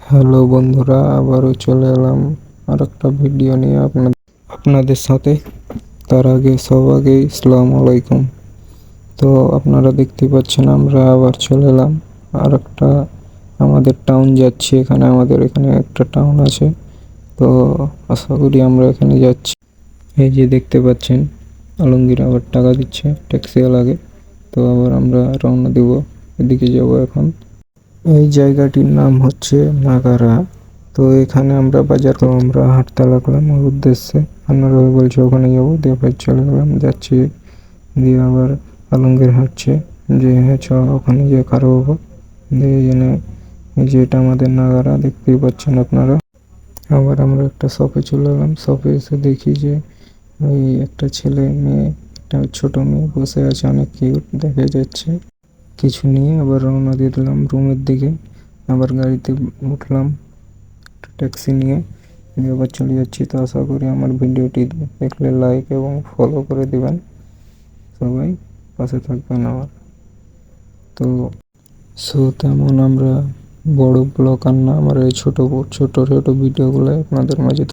Hello বন্ধুরা, আবারও চলে এলাম আর একটা ভিডিও নিয়ে আপনাদের সাথে। তার আগে আসসালামু আলাইকুম। তো আপনারা দেখতে পাচ্ছেন আমরা আবার চলে এলাম আর একটা আমাদের টাউন যাচ্ছি। আমাদের এখানে একটা টাউন আছে, তো আশা করি আমরা এখানে যাচ্ছি। এই যে দেখতে পাচ্ছেন আলমগীর আবার টাকা দিচ্ছে ট্যাক্সিওয়ালাকে। তো আবার আমরা রওনা দেব, এদিকে যাব এখন। এই জায়গাটির নাম হচ্ছে নাগারা। তো এখানে আমরা আমরা হাঁটতে লাগলাম ওর উদ্দেশ্যে। আপনারা বলছে ওখানে যাবো, দিয়ে আবার চলে গেলাম, যাচ্ছি। দিয়ে আবার আলমগীর হাঁটছে যে হ্যাঁ চ ওখানে গিয়ে খারো হবো। দিয়ে জেনে এই যে এটা আমাদের নাগারা, দেখতেই পাচ্ছেন আপনারা। আবার আমরা একটা শপে চলে এলাম। শপে এসে দেখি যে ওই একটা ছেলে মেয়ে, একটা ছোট মেয়ে বসে আছে, অনেক কিউট দেখা যাচ্ছে। কিছু নিয়ে আবার রওনা দিয়ে দিলাম রুমের দিকে। আবার গাড়িতে উঠলাম ট্যাক্সি নিয়ে, আবার চলে যাচ্ছি। তো আশা করি আমার ভিডিওটি দেখলে লাইক এবং ফলো করে দিবেন, সবাই পাশে থাকবেন আমার। তো তেমন আমরা বড় ব্লগ আর না, আমার এই ছোট ছোট ছোট ভিডিওগুলো আপনাদের মাঝে